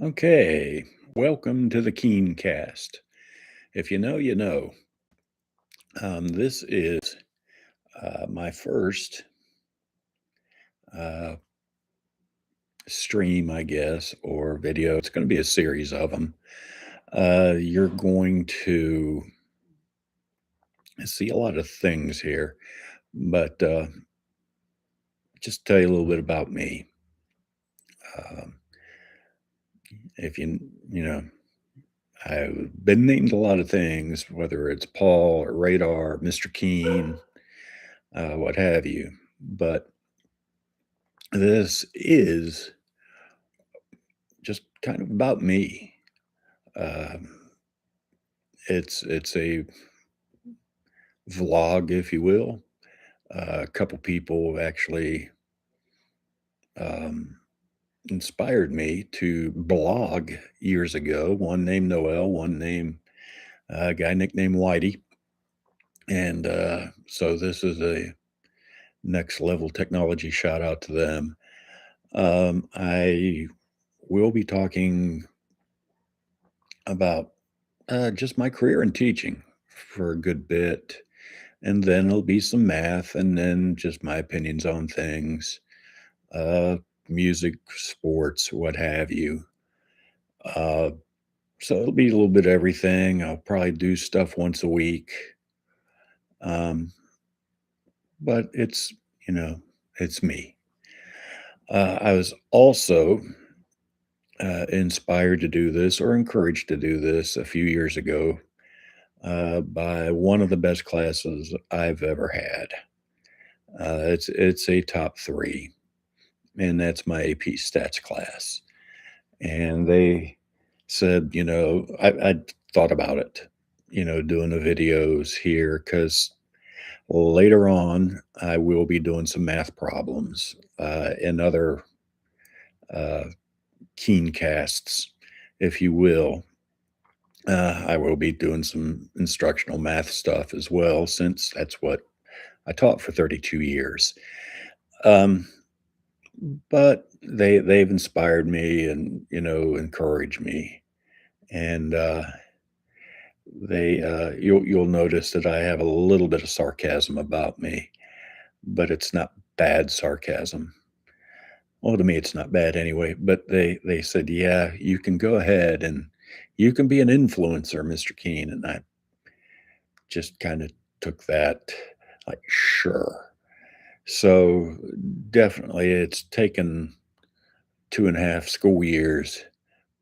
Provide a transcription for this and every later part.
Okay, welcome to the KeenCast. If you know, you know. This is my first uh, stream, I guess, or video. It's going to be a series of them. You're going to see a lot of things here, but just tell you a little bit about me. Um, if you know, I've been named a lot of things, whether it's Paul or Radar, Mr. Keen, what have you. But this is just kind of about me. Um, it's a vlog, if you will. A couple people actually um, inspired me to blog years ago. One named Noel, one named a guy nicknamed Whitey, and so this is a next level technology shout out to them. I will be talking about just my career in teaching for a good bit. And then it'll be some math and then just my opinions on things, uh, music, sports, what have you. Uh, so it'll be a little bit of everything. I'll probably do stuff once a week. Um, but you know, it's me. I was also inspired to do this or encouraged to do this a few years ago by one of the best classes I've ever had. It's a top three, and that's my AP Stats class. And they said, I thought about it, doing the videos here because later on I will be doing some math problems and other uh, keen casts, if you will. I will be doing some instructional math stuff as well, since that's what I taught for 32 years. Um, but they've inspired me and encouraged me, and you'll notice that I have a little bit of sarcasm about me, but it's not bad sarcasm. Well, to me, it's not bad anyway. But they said, yeah, you can go ahead and you can be an influencer, Mr. Keen, and I just kind of took that like sure. So definitely, it's taken 2.5 school years,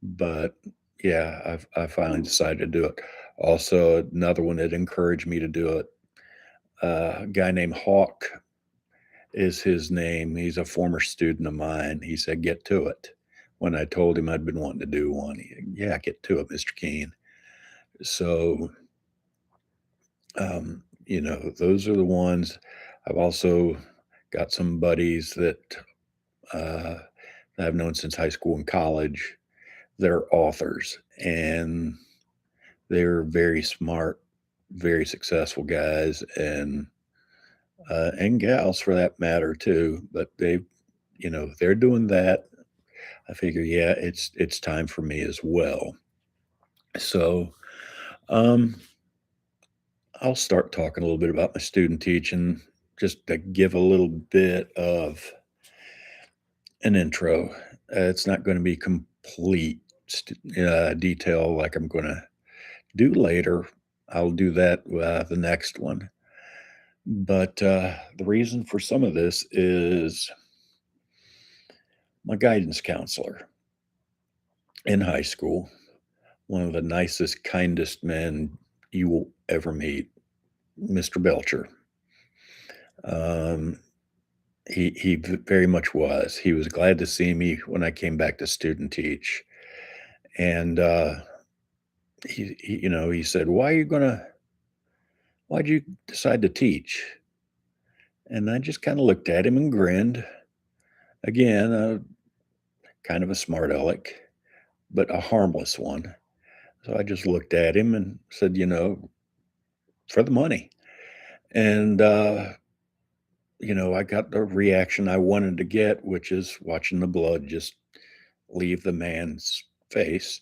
but yeah, I finally decided to do it. Also, another one that encouraged me to do it, a guy named Hawk is his name. He's a former student of mine. He said, "Get to it." When I told him I'd been wanting to do one, yeah, get to it, Mr. Keen. So, those are the ones. I've also got some buddies uh, that I've known since high school and college. They're authors, and they're very smart, very successful guys, and gals for that matter too. But they're doing that. I figure, yeah, it's time for me as well. So, um, I'll start talking a little bit about my student teaching, just to give a little bit of an intro. It's not going to be complete detail like I'm going to do later. I'll do that the next one. But the reason for some of this is my guidance counselor in high school, one of the nicest, kindest men you will ever meet, Mr. Belcher. Um, he very much was. He was glad to see me when I came back to student teach, and he said, Why'd you decide to teach?" And I just kind of looked at him and grinned. Again, kind of a smart aleck, but a harmless one. So I just looked at him and said, for the money. And, I got the reaction I wanted to get, which is watching the blood just leave the man's face.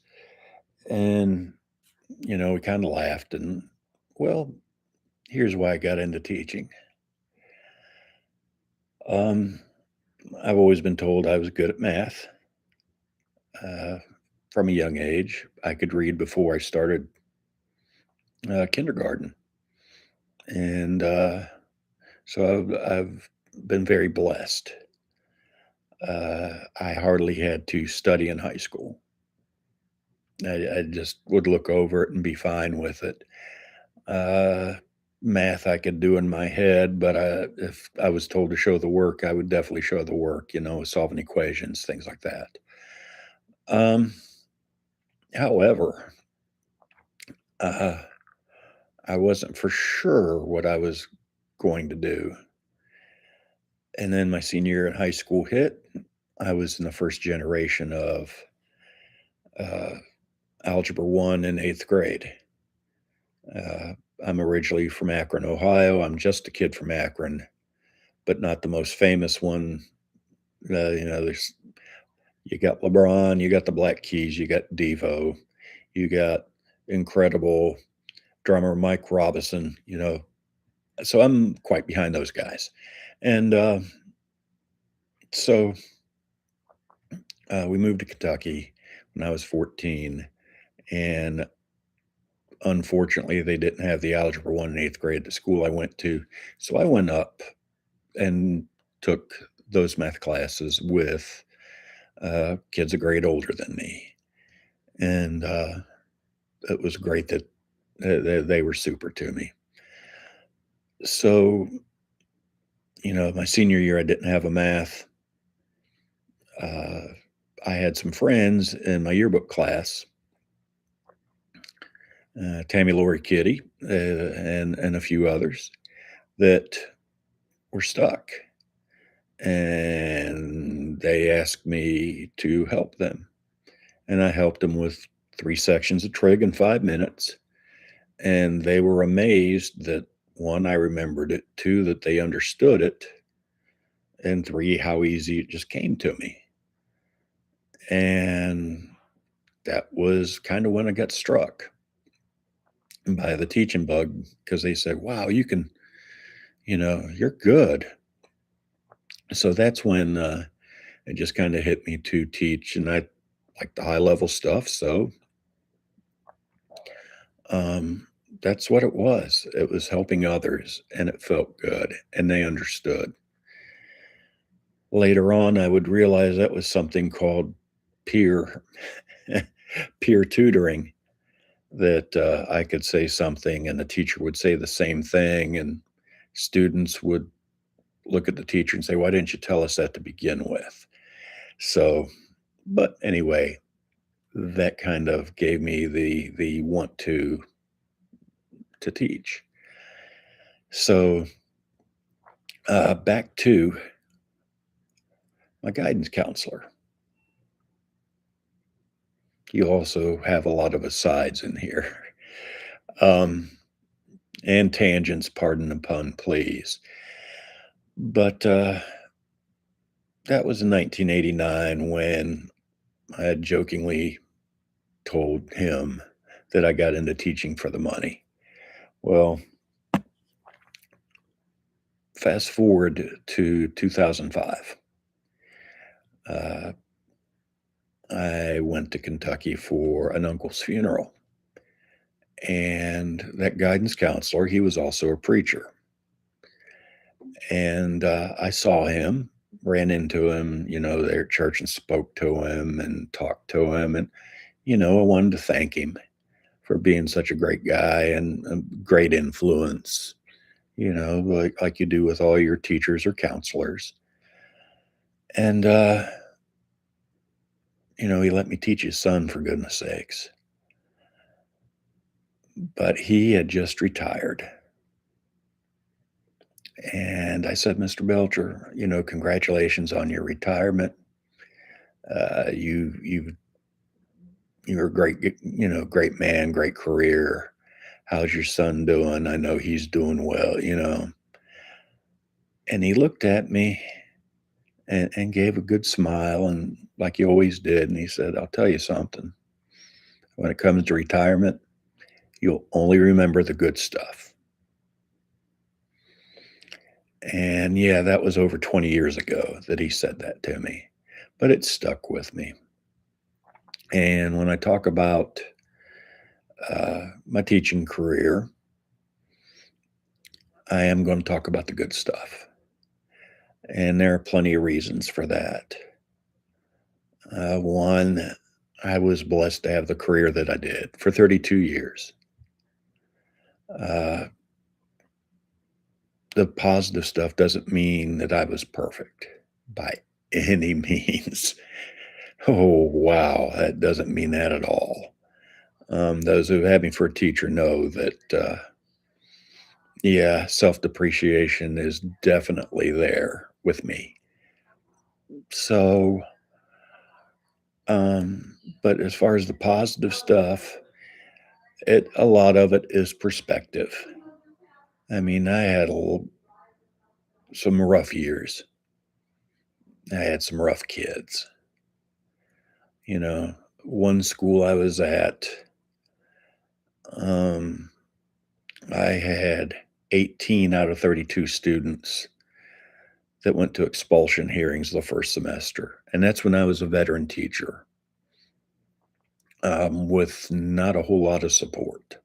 And, we kind of laughed. And, well, here's why I got into teaching. Um, I've always been told I was good at math. Uh, from a young age, I could read before I started kindergarten. And so I've been very blessed. I hardly had to study in high school. I just would look over it and be fine with it. Uh, Math I could do in my head, but if I was told to show the work, I would definitely show the work, solving equations, things like that. Um, However, uh, I wasn't for sure what I was going to do. And then my senior year in high school hit. I was in the first generation of uh, Algebra 1 in eighth grade. Uh, I'm originally from Akron, Ohio. I'm just a kid from Akron, but not the most famous one. There's you got LeBron, you got the Black Keys, you got Devo, you got incredible drummer Mike Robinson. So I'm quite behind those guys, and so we moved to Kentucky when I was 14, and unfortunately, they didn't have the Algebra 1 in eighth grade at the school I went to. So I went up and took those math classes with kids a grade older than me. And it was great that they were super to me. So, my senior year, I didn't have a math. Uh, I had some friends in my yearbook class, Tammy Lori Kitty, and a few others that were stuck. And they asked me to help them. And I helped them with 3 sections of trig in 5 minutes. And they were amazed that, 1, I remembered it, 2, that they understood it, and 3, how easy it just came to me. And that was kind of when I got struck by the teaching bug, because they said, wow, you're good. So that's when it just kind of hit me to teach. And I like the high level stuff. So um, that's what it was. It was helping others, and it felt good, and they understood. Later on, I would realize that was something called peer peer tutoring, that I could say something and the teacher would say the same thing, and students would look at the teacher and say, why didn't you tell us that to begin with? So, but anyway, that kind of gave me the want to teach. So back to my guidance counselor. You also have a lot of asides in here. Um, and tangents, pardon the pun, please. But that was in 1989 when I had jokingly told him that I got into teaching for the money. Well, fast forward to 2005. I went to Kentucky for an uncle's funeral. And that guidance counselor, he was also a preacher. And I saw him, ran into him, there at church, and spoke to him and talked to him. And, I wanted to thank him for being such a great guy and a great influence, like you do with all your teachers or counselors. And, he let me teach his son, for goodness sakes. But he had just retired. And I said, Mr. Belcher, congratulations on your retirement. You're a great man, great career. How's your son doing? I know he's doing well. And he looked at me and gave a good smile, and like he always did. And he said, I'll tell you something. when it comes to retirement, you'll only remember the good stuff. And yeah, that was over 20 years ago that he said that to me, but it stuck with me. And when I talk about my teaching career, I am going to talk about the good stuff. And there are plenty of reasons for that. One, I was blessed to have the career that I did for 32 years. Uh, the positive stuff doesn't mean that I was perfect by any means. Oh, wow. That doesn't mean that at all. Those who have me for a teacher know that, yeah, self depreciation is definitely there with me. So, um, but as far as the positive stuff, a lot of it is perspective. I mean, I had some rough years. I had some rough kids. You know, one school I was at, um, I had 18 out of 32 students that went to expulsion hearings the first semester. And that's when I was a veteran teacher, with not a whole lot of support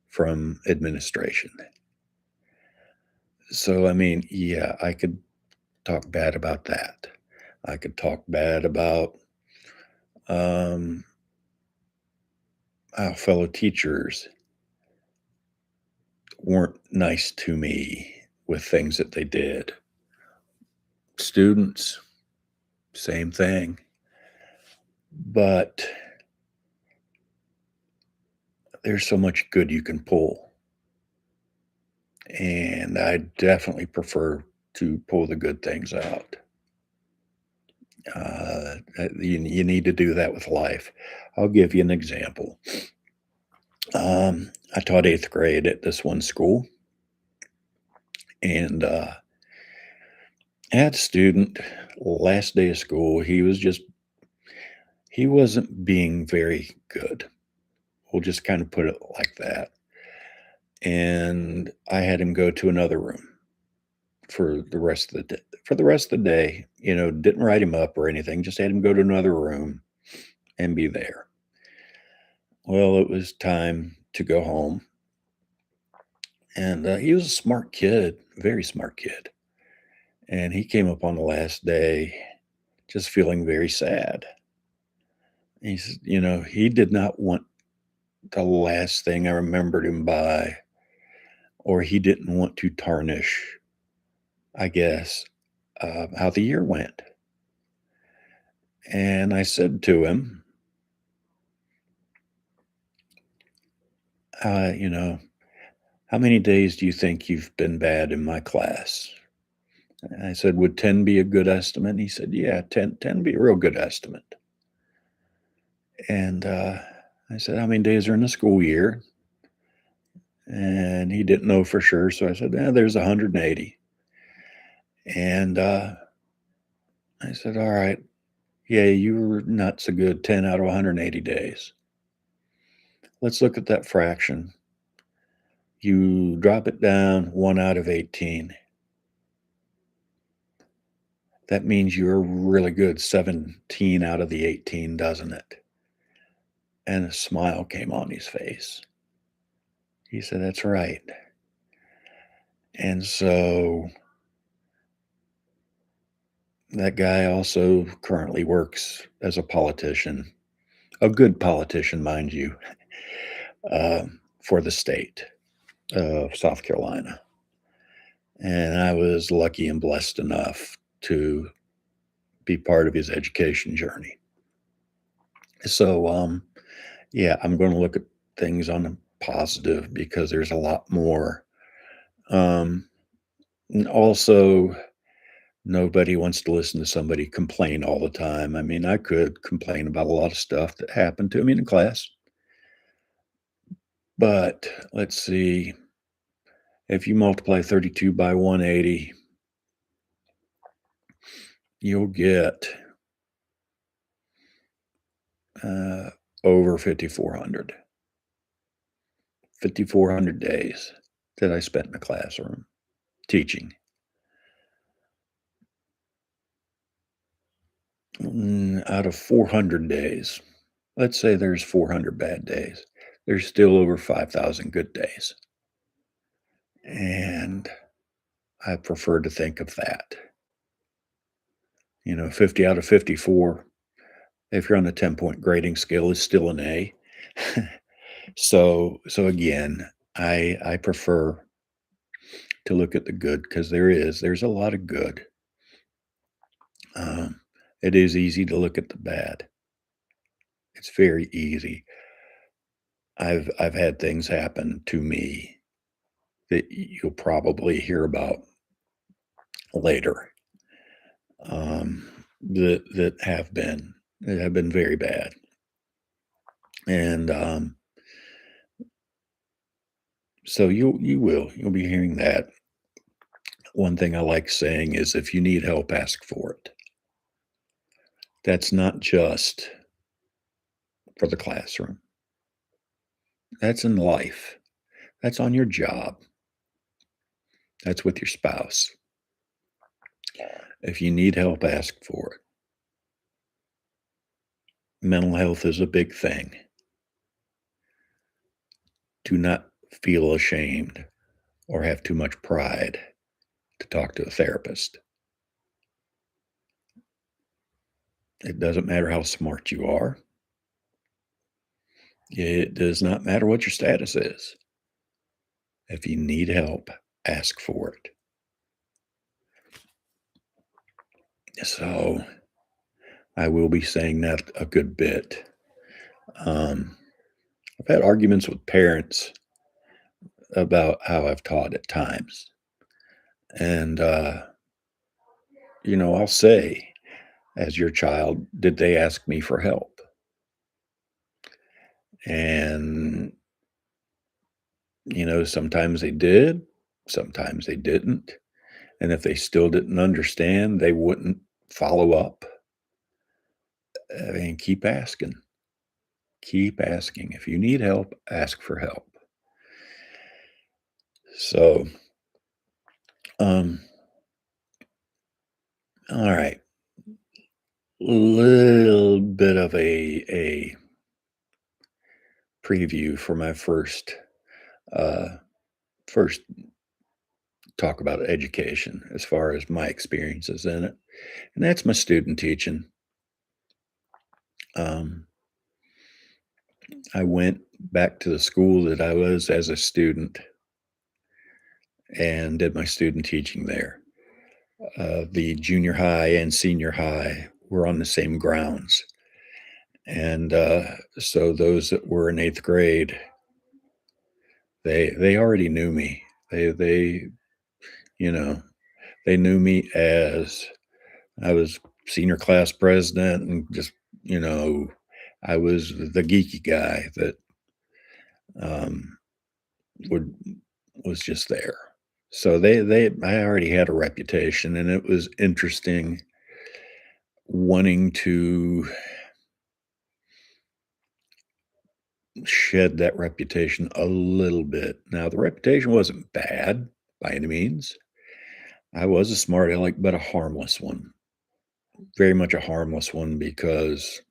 from administration. So, I mean, yeah, I could talk bad about that. I could talk bad about um, how fellow teachers weren't nice to me with things that they did. Students, same thing. But there's so much good you can pull. And I definitely prefer to pull the good things out. You need to do that with life. I'll give you an example. I taught eighth grade at this one school, and I had a student last day of school. He wasn't being very good. We'll just kind of put it like that. And I had him go to another room for the rest of the day. For the rest of the day, didn't write him up or anything, just had him go to another room and be there. Well, it was time to go home. And he was a smart kid, very smart kid. And he came up on the last day just feeling very sad. He said, he did not want the last thing I remembered him by, or he didn't want to tarnish, I guess, how the year went. And I said to him, you know, how many days do you think you've been bad in my class? And I said, would 10 be a good estimate? And he said, yeah, 10 would be a real good estimate. And I said, how many days are in the school year? And he didn't know for sure. So I said, there's 180. And I said, all right. Yeah, you were not so good 10 out of 180 days. Let's look at that fraction. You drop it down 1 out of 18. That means you're really good 17 out of the 18, doesn't it? And a smile came on his face. He said, that's right. And so that guy also currently works as a politician, a good politician, mind you, for the state of South Carolina. And I was lucky and blessed enough to be part of his education journey. So, yeah, I'm going to look at things on the positive because there's a lot more. And also, nobody wants to listen to somebody complain all the time. I mean, I could complain about a lot of stuff that happened to me in class, but let's see. If you multiply 32 by 180, you'll get over 5,400. 5,400 days that I spent in the classroom teaching. Out of 400 days, let's say there's 400 bad days, there's still over 5,000 good days. And I prefer to think of that. 50 out of 54, if you're on the 10-point grading scale, is still an A. So again, I prefer to look at the good because there's a lot of good. Um, it is easy to look at the bad. It's very easy. I've had things happen to me that you'll probably hear about later, that have been very bad, and so you'll be hearing that. One thing I like saying is, if you need help, ask for it. That's not just for the classroom. That's in life. That's on your job. That's with your spouse. If you need help, ask for it. Mental health is a big thing. Do not feel ashamed or have too much pride to talk to a therapist. It doesn't matter how smart you are. It does not matter what your status is. If you need help, ask for it. So I will be saying that a good bit. I've had arguments with parents about how I've taught at times. And, I'll say, as your child, did they ask me for help? And, sometimes they did, sometimes they didn't. And if they still didn't understand, they wouldn't follow up. I mean, keep asking. Keep asking. If you need help, ask for help. So, um, all right. Little bit of a preview for my uh, first talk about education as far as my experiences in it, and that's my student teaching. Um, I went back to the school that I was as a student and did my student teaching there. The junior high and senior high were on the same grounds, and so those that were in eighth grade, they already knew me. They you know they knew me as I was senior class president, and just you know I was the geeky guy that um, would was just there. So they I already had a reputation, and it was interesting wanting to shed that reputation a little bit. Now, the reputation wasn't bad by any means. I was a smart aleck, but a harmless one. Very much a harmless one because,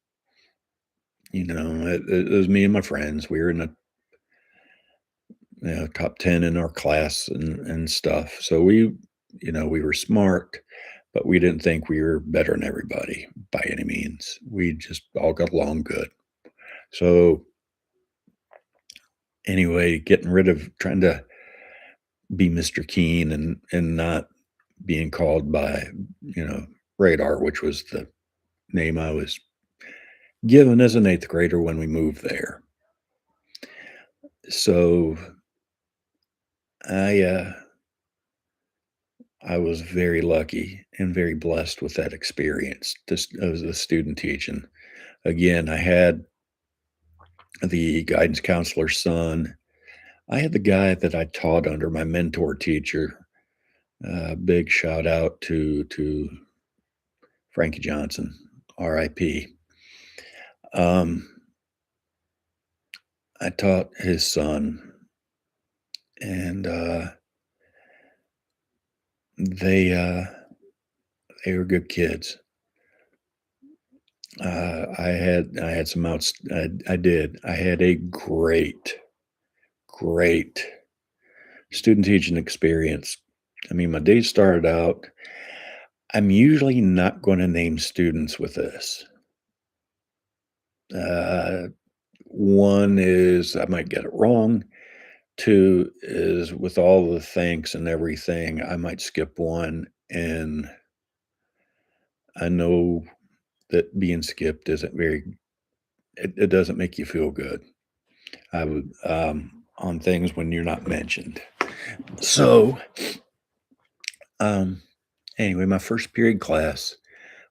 it was me and my friends. We were in the top 10 in our class and stuff. So we were smart, but we didn't think we were better than everybody by any means. We just all got along good. So anyway, getting rid of trying to be Mr. Keen and not being called by, Radar, which was the name I was given as an eighth grader when we moved there. So I uh, I was very lucky and very blessed with that experience just as a student teaching. Again, I had the guidance counselor's son. I had the guy that I taught under, my mentor teacher. Big shout out to Frankie Johnson, R.I.P. Um, I taught his son, and they uh, they were good kids. I had some outs. I did. I had a great student teaching experience. I mean, my day started out. I'm usually not going to name students with this. Uh, One is I might get it wrong. Two is with all the thanks and everything, I might skip one, and I know that being skipped isn't very. It doesn't make you feel good. I would on things when you're not mentioned. So um, anyway, my first period class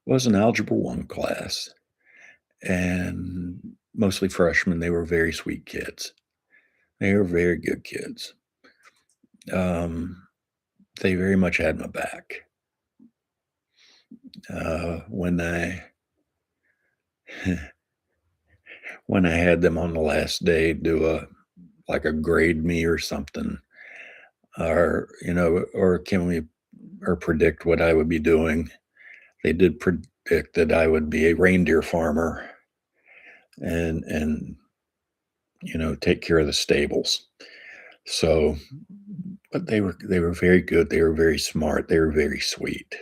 was an Algebra 1 class, and mostly freshmen. They were very sweet kids. They were very good kids. Um, they very much had my back. When I when I had them on the last day do a grade me or something, or or can we or predict what I would be doing. They did predict that I would be a reindeer farmer and take care of the stables. So, but they were very good. They were very smart. They were very sweet.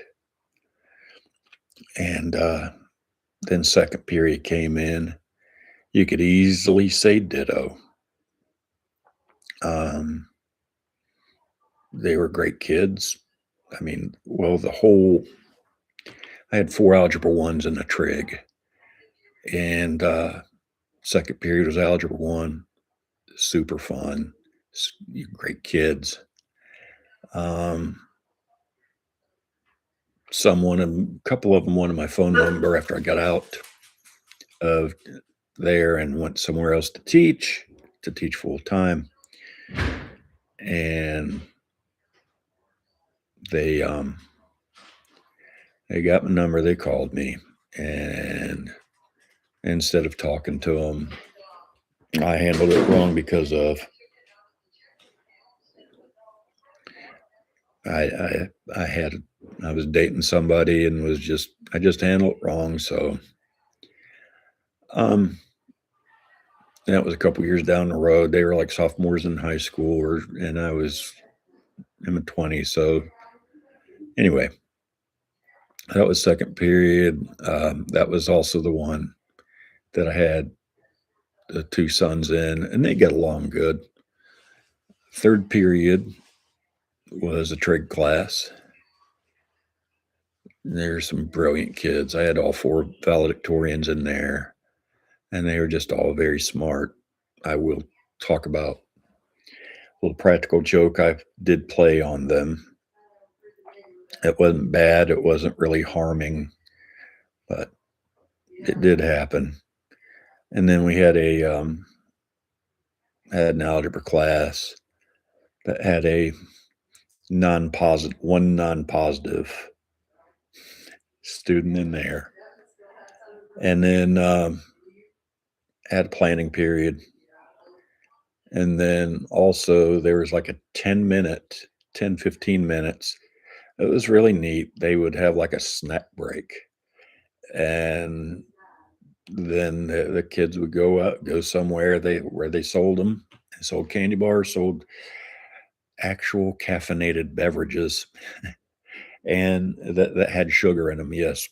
And then second period came in. You could easily say ditto. Um, they were great kids. I mean, well, I had four algebra ones in a trig, and second period was algebra one, super fun, great kids. Um, a couple of them wanted my phone number after I got out of there and went somewhere else to teach full time, and they they got my number. They called me, and instead of talking to them, I handled it wrong because of I I I had I was dating somebody and I just handled it wrong. So um that was a couple years down the road. They were like sophomores in high school, and I was in my 20s. So anyway, that was second period. That was also the one that I had the two sons in, and they get along good. Third period was a trig class. There's some brilliant kids. I had all four valedictorians in there, and they were just all very smart. I will talk about a little practical joke I did play on them. It wasn't bad. It wasn't really harming, but it did happen. And then we had an algebra class that had a non-positive student in there, and then had a planning period. And then also there was like a 15 minutes. It was really neat. They would have like a snack break, and then the kids would go somewhere where they sold them. They sold candy bars, sold actual caffeinated beverages, and that had sugar in them. Yes,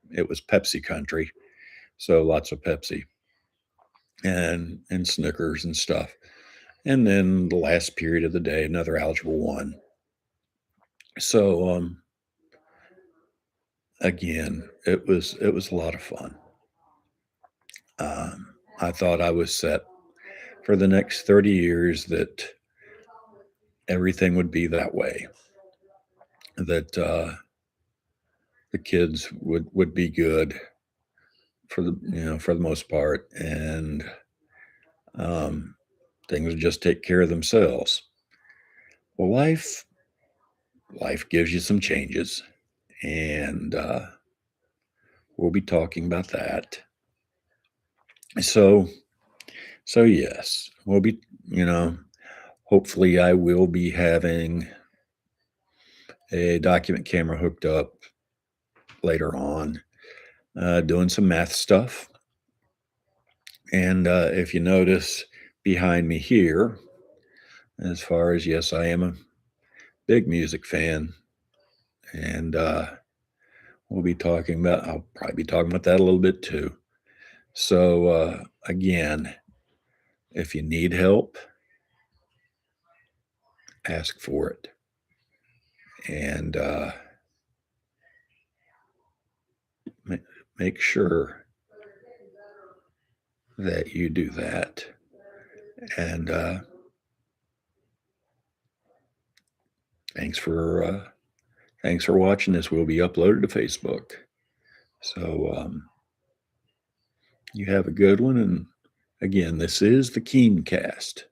it was Pepsi country, so lots of Pepsi and Snickers and stuff. And then the last period of the day, another algebra one. So again, it was a lot of fun. I thought I was set for the next 30 years that everything would be that way, that the kids would be good for the most part, and um, things would just take care of themselves. Well, life gives you some changes, and we'll be talking about that. So So yes, we'll be, you know, hopefully I will be having a document camera hooked up later on, doing some math stuff. And if you notice behind me here, as far as yes, I am a big music fan, and I'll probably be talking about that a little bit too. So, again, if you need help, ask for it. And ma- make sure that you do that. And thanks for uh, thanks for watching. This will be uploaded to Facebook. So you have a good one. And again, this is the KeenCast.